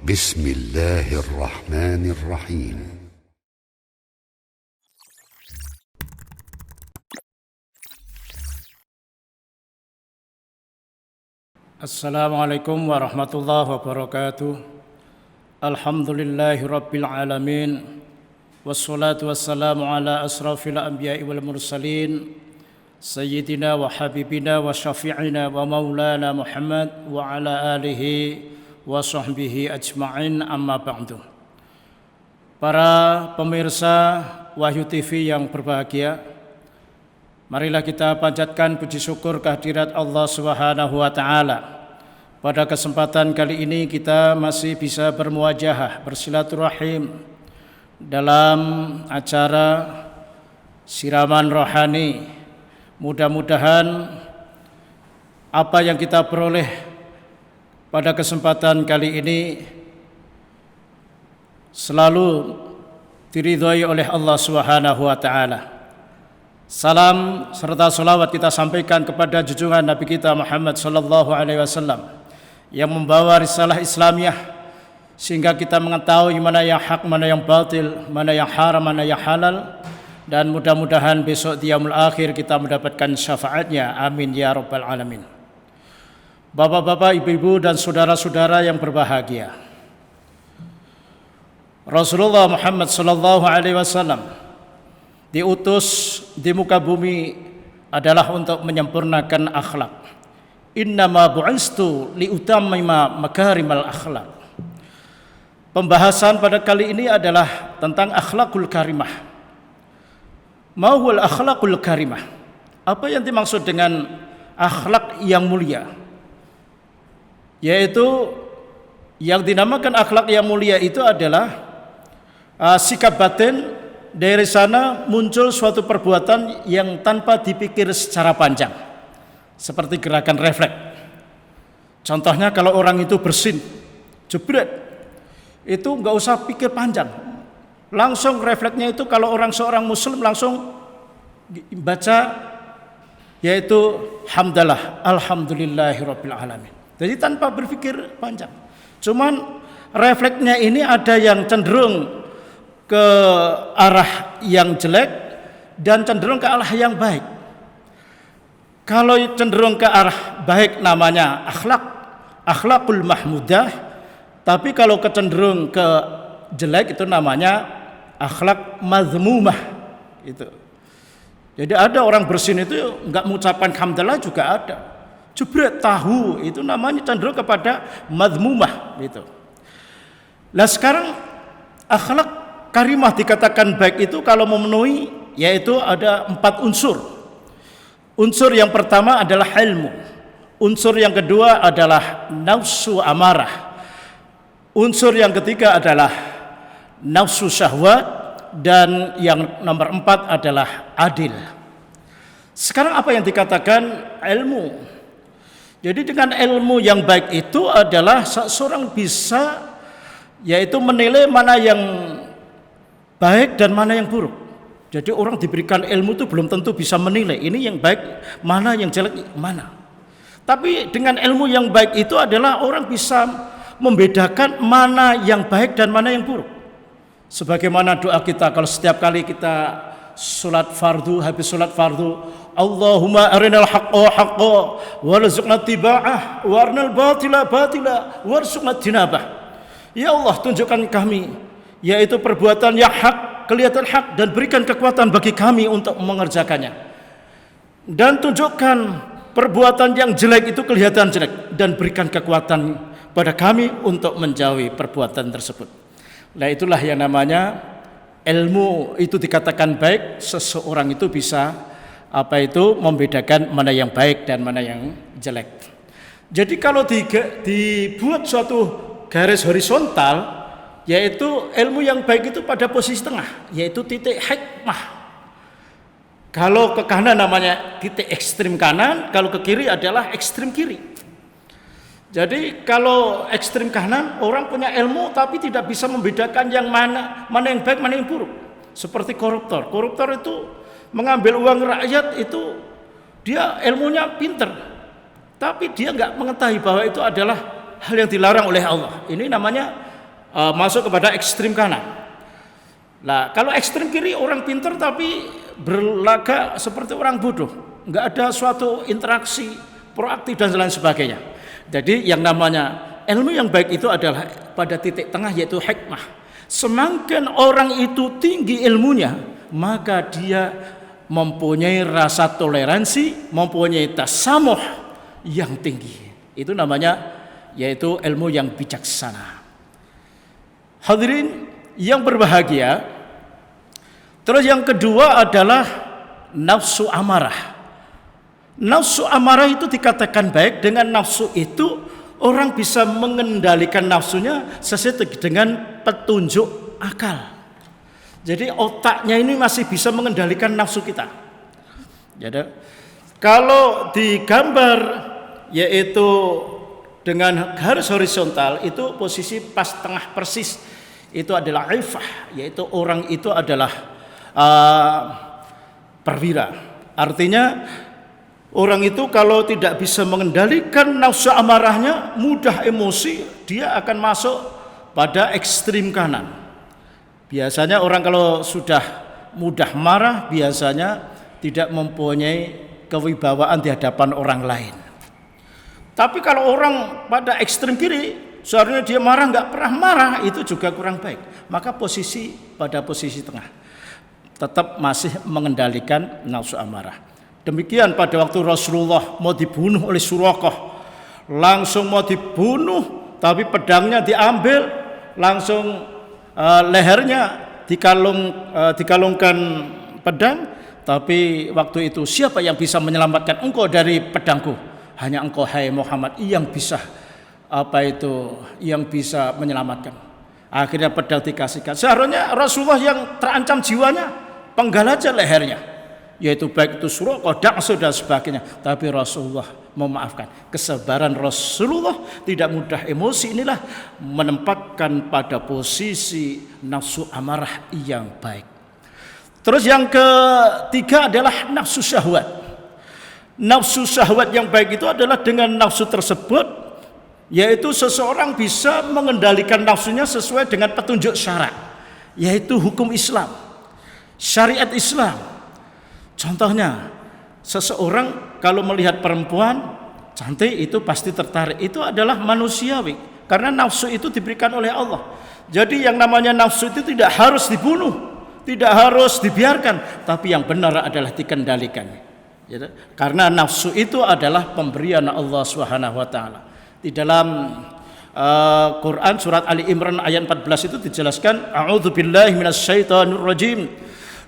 بسم الله الرحمن الرحيم. Assalamualaikum warahmatullahi wabarakatuh. Alhamdulillahi rabbil alamin. Wassalatu wassalamu ala asrafil anbiya'i wal mursalin Sayyidina wa habibina wa syafi'ina wa maulana Muhammad wa ala alihi wa sahbihi ajma'in, amma ba'du. Para pemirsa Wahyu TV yang berbahagia, marilah kita panjatkan puji syukur kehadirat Allah Subhanahu wa taala. Pada kesempatan kali ini kita masih bisa bermuajahah, bersilaturahim dalam acara siraman rohani. Mudah-mudahan apa yang kita peroleh pada kesempatan kali ini selalu diridhai oleh Allah Subhanahu wa taala. Salam serta salawat kita sampaikan kepada junjungan Nabi kita Muhammad sallallahu alaihi wasallam yang membawa risalah Islamiyah sehingga kita mengetahui mana yang hak, mana yang batil, mana yang haram, mana yang halal, dan mudah-mudahan besok di yaumul akhir kita mendapatkan syafaatnya. Amin ya rabbal alamin. Bapak-bapak, ibu-ibu, dan saudara-saudara yang berbahagia, Rasulullah Muhammad sallallahu alaihi wasallam diutus di muka bumi adalah untuk menyempurnakan akhlak. Innama bu'istu liutammima makarimal akhlak. Pembahasan pada kali ini adalah tentang akhlakul karimah. Ma huwal akhlakul karimah? Apa yang dimaksud dengan akhlak yang mulia? Yaitu yang dinamakan akhlak yang mulia itu adalah sikap batin. Dari sana muncul suatu perbuatan yang tanpa dipikir secara panjang, seperti gerakan refleks. Contohnya kalau orang itu bersin, jebret, itu nggak usah pikir panjang, langsung refleksnya itu kalau seorang muslim langsung baca, yaitu hamdalah, alhamdulillahirabbil alamin. Jadi tanpa berpikir panjang. Cuman refleksnya ini ada yang cenderung ke arah yang jelek dan cenderung ke arah yang baik. Kalau cenderung ke arah baik namanya akhlakul mahmudah, tapi kalau kecenderung ke jelek itu namanya akhlak mazmumah. Itu. Jadi ada orang bersin itu enggak mengucapkan hamdalah juga ada. Jebret tahu itu namanya cenderung kepada mazmumah gitu. Nah sekarang akhlak karimah dikatakan baik itu kalau memenuhi, yaitu ada 4 unsur. Unsur yang pertama adalah ilmu. Unsur yang kedua adalah nafsu amarah. Unsur yang ketiga adalah nafsu syahwat, dan yang nomor 4 adalah adil. Sekarang apa yang dikatakan ilmu? Jadi dengan ilmu yang baik itu adalah seorang bisa, yaitu menilai mana yang baik dan mana yang buruk. Jadi orang diberikan ilmu itu belum tentu bisa menilai ini yang baik mana, yang jelek mana. Tapi dengan ilmu yang baik itu adalah orang bisa membedakan mana yang baik dan mana yang buruk. Sebagaimana doa kita kalau setiap kali kita salat fardu, habis salat fardu, Allahumma arinal haqqa haqqa warzuqna tiba'ah wa arinal batila batila warzuqna tinabah. Ya Allah, tunjukkan kami yaitu perbuatan yang hak, kelihatan hak, dan berikan kekuatan bagi kami untuk mengerjakannya. Dan tunjukkan perbuatan yang jelek itu kelihatan jelek, dan berikan kekuatan pada kami untuk menjauhi perbuatan tersebut. Nah itulah yang namanya ilmu. Itu dikatakan baik, seseorang itu bisa membedakan mana yang baik dan mana yang jelek. Jadi kalau dibuat suatu garis horizontal, yaitu ilmu yang baik itu pada posisi tengah, yaitu titik hikmah. Kalau ke kanan namanya titik ekstrim kanan, kalau ke kiri adalah ekstrim kiri. Jadi kalau ekstrim kanan, orang punya ilmu tapi tidak bisa membedakan yang mana yang baik, mana yang buruk. Seperti koruptor. Koruptor itu mengambil uang rakyat, itu dia ilmunya pinter, tapi dia nggak mengetahui bahwa itu adalah hal yang dilarang oleh Allah. Ini namanya masuk kepada ekstrim kanan. Nah, kalau ekstrim kiri orang pintar tapi berlagak seperti orang bodoh, nggak ada suatu interaksi proaktif dan lain sebagainya. Jadi yang namanya ilmu yang baik itu adalah pada titik tengah, yaitu hikmah. Semakin orang itu tinggi ilmunya, maka dia mempunyai rasa toleransi, mempunyai tasamuh yang tinggi. Itu namanya yaitu ilmu yang bijaksana. Hadirin yang berbahagia. Terus yang kedua adalah nafsu amarah. Nafsu amarah itu dikatakan baik. Dengan nafsu itu orang bisa mengendalikan nafsunya sesuai dengan petunjuk akal. Jadi otaknya ini masih bisa mengendalikan nafsu kita. Jadi kalau digambar yaitu dengan garis horizontal itu posisi pas tengah persis, itu adalah ifah, yaitu orang itu adalah perwira. Artinya orang itu kalau tidak bisa mengendalikan nafsu amarahnya, mudah emosi, dia akan masuk pada ekstrim kanan. Biasanya orang kalau sudah mudah marah biasanya tidak mempunyai kewibawaan di hadapan orang lain. Tapi kalau orang pada ekstrim kiri, seharusnya dia marah nggak pernah marah, itu juga kurang baik. Maka posisi pada posisi tengah tetap masih mengendalikan nafsu amarah. Demikian pada waktu Rasulullah mau dibunuh oleh Suraqah, langsung mau dibunuh, tapi pedangnya diambil, langsung lehernya dikalungkan pedang. Tapi waktu itu siapa yang bisa menyelamatkan engkau dari pedangku? Hanya engkau, hai Muhammad, yang bisa yang bisa menyelamatkan. Akhirnya pedang dikasihkan. Seharusnya Rasulullah yang terancam jiwanya, penggal aja lehernya, yaitu baik itu Suraqah, Da'su dan sebagainya. Tapi Rasulullah memaafkan. Kesabaran Rasulullah, tidak mudah emosi, inilah menempatkan pada posisi nafsu amarah yang baik. Terus yang ketiga adalah nafsu syahwat. Nafsu syahwat yang baik itu adalah dengan nafsu tersebut, yaitu seseorang bisa mengendalikan nafsunya sesuai dengan petunjuk syara, yaitu hukum Islam, syariat Islam. Contohnya, seseorang kalau melihat perempuan cantik itu pasti tertarik. Itu adalah manusiawi, karena nafsu itu diberikan oleh Allah. Jadi yang namanya nafsu itu tidak harus dibunuh, tidak harus dibiarkan, tapi yang benar adalah dikendalikan. Karena nafsu itu adalah pemberian Allah Subhanahu wa taala. Di dalam Quran surat Ali Imran ayat 14 itu dijelaskan, a'udzubillahi minasyaitonirrajim.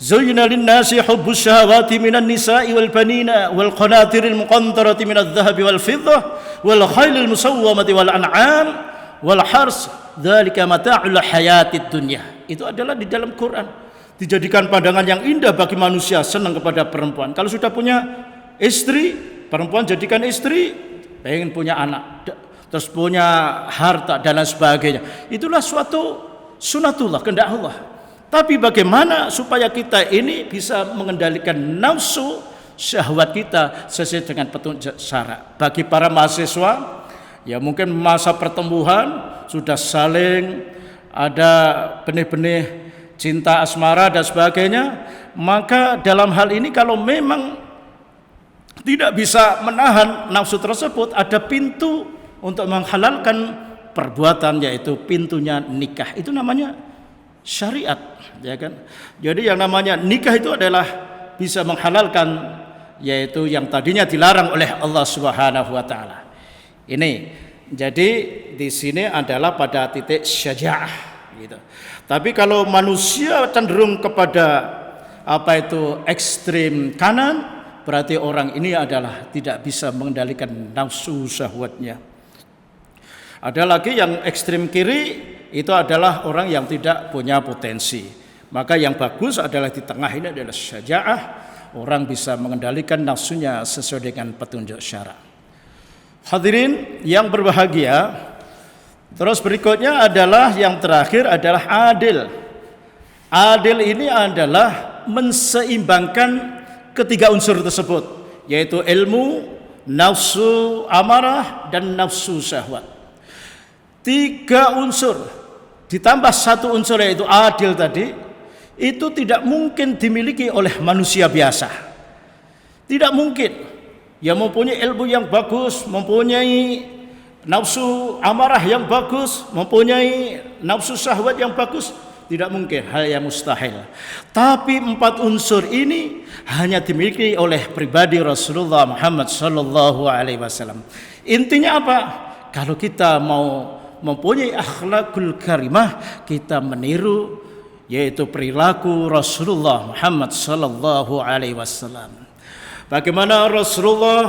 Zuyyina lin-nasi hubbus syahawati minan nisa'i wal banina wal qanatiril muqantarati minadh dhahabi wal fiddah wal khailil musawwamati wal an'am wal hars dzalika mata'ul hayatid dunya. Itu adalah di dalam Quran. Dijadikan pandangan yang indah bagi manusia, senang kepada perempuan. Kalau sudah punya istri, perempuan jadikan istri, pengen punya anak, terus punya harta dan lain sebagainya. Itulah suatu sunatullah, kehendak Allah. Tapi bagaimana supaya kita ini bisa mengendalikan nafsu syahwat kita sesuai dengan petunjuk syara? Bagi para mahasiswa, ya mungkin masa pertumbuhan sudah saling ada benih-benih cinta asmara dan sebagainya. Maka dalam hal ini kalau memang tidak bisa menahan nafsu tersebut, ada pintu untuk menghalalkan perbuatan, yaitu pintunya nikah. Itu namanya syariat, ya kan? Jadi yang namanya nikah itu adalah bisa menghalalkan, yaitu yang tadinya dilarang oleh Allah Subhanahu wa taala. Ini jadi di sini adalah pada titik syaja'ah gitu. Tapi kalau manusia cenderung kepada ekstrim kanan, berarti orang ini adalah tidak bisa mengendalikan nafsu syahwatnya. Ada lagi yang ekstrim kiri, itu adalah orang yang tidak punya potensi. Maka yang bagus adalah di tengah ini adalah syaja'ah, orang bisa mengendalikan nafsunya sesuai dengan petunjuk syara. Hadirin yang berbahagia, terus berikutnya adalah yang terakhir adalah adil. Adil ini adalah menseimbangkan ketiga unsur tersebut, yaitu ilmu, nafsu amarah, dan nafsu syahwat. Tiga unsur ditambah satu unsur yaitu adil tadi, itu tidak mungkin dimiliki oleh manusia biasa. Tidak mungkin. Yang mempunyai ilmu yang bagus, mempunyai nafsu amarah yang bagus, mempunyai nafsu syahwat yang bagus, tidak mungkin, hal yang mustahil. Tapi 4 unsur ini hanya dimiliki oleh pribadi Rasulullah Muhammad sallallahu alaihi wasallam. Intinya apa? Kalau kita mau mempunyai akhlakul karimah, kita meniru yaitu perilaku Rasulullah Muhammad sallallahu alaihi wasallam. Bagaimana Rasulullah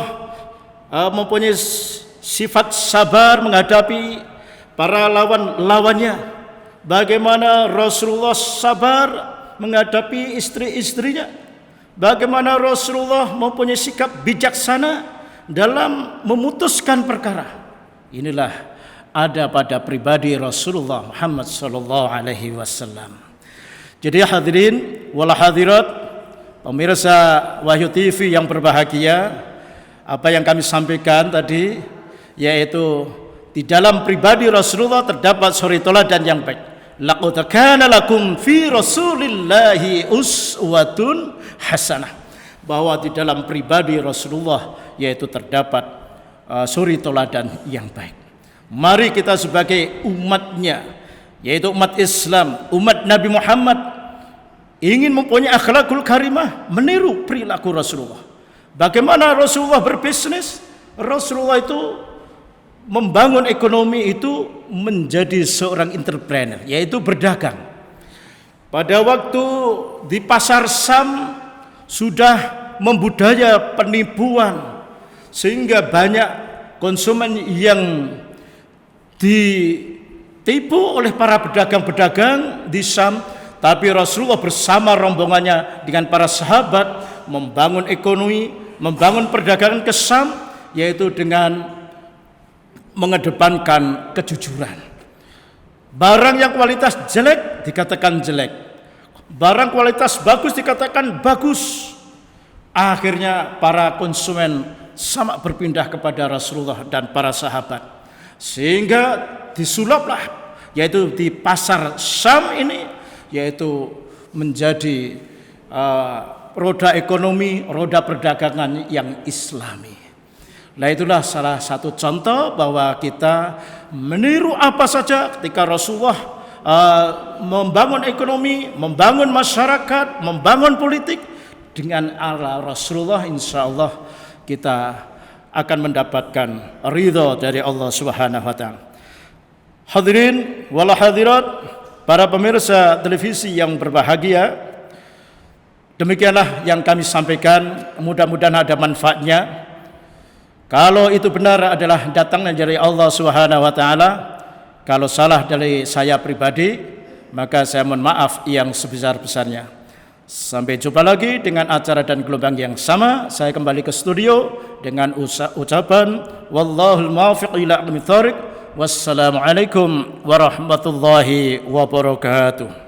mempunyai sifat sabar menghadapi para lawan-lawannya. Bagaimana Rasulullah sabar menghadapi istri-istrinya. Bagaimana Rasulullah mempunyai sikap bijaksana dalam memutuskan perkara. Inilah ada pada pribadi Rasulullah Muhammad sallallahu alaihi wasallam. Jadi hadirin wal hadirat, pemirsa Wahyu TV yang berbahagia, apa yang kami sampaikan tadi yaitu di dalam pribadi Rasulullah terdapat suri teladan yang baik. Laqad kana lakum fi Rasulillahi uswatun hasanah. Bahwa di dalam pribadi Rasulullah yaitu terdapat suri teladan yang baik. Mari kita sebagai umatnya, yaitu umat Islam, umat Nabi Muhammad, ingin mempunyai akhlakul karimah, meniru perilaku Rasulullah. Bagaimana Rasulullah berbisnis? Rasulullah itu membangun ekonomi itu menjadi seorang entrepreneur, yaitu berdagang. Pada waktu di pasar Sam sudah membudaya penipuan, sehingga banyak konsumen yang ditipu oleh para pedagang-pedagang di Sam. Tapi Rasulullah bersama rombongannya dengan para sahabat membangun ekonomi, membangun perdagangan ke Sam, yaitu dengan mengedepankan kejujuran. Barang yang kualitas jelek dikatakan jelek, barang kualitas bagus dikatakan bagus. Akhirnya para konsumen sama berpindah kepada Rasulullah dan para sahabat, sehingga disulaplah yaitu di pasar Sam ini, yaitu menjadi roda ekonomi, roda perdagangan yang islami. Nah, itulah salah satu contoh bahwa kita meniru apa saja ketika Rasulullah membangun ekonomi, membangun masyarakat, membangun politik dengan ala Rasulullah. Insya Allah kita akan mendapatkan ridha dari Allah Subhanahu wa Ta'ala. Hadirin wal hadirat, para pemirsa televisi yang berbahagia, demikianlah yang kami sampaikan. Mudah-mudahan ada manfaatnya. Kalau itu benar adalah datangnya dari Allah Subhanahu wa Ta'ala, kalau salah dari saya pribadi, maka saya mohon maaf yang sebesar-besarnya. Sampai jumpa lagi dengan acara dan gelombang yang sama. Saya kembali ke studio dengan ucapan wallahul muwaffiq ila aqwamit thoriq. Wassalamualaikum warahmatullahi wabarakatuh.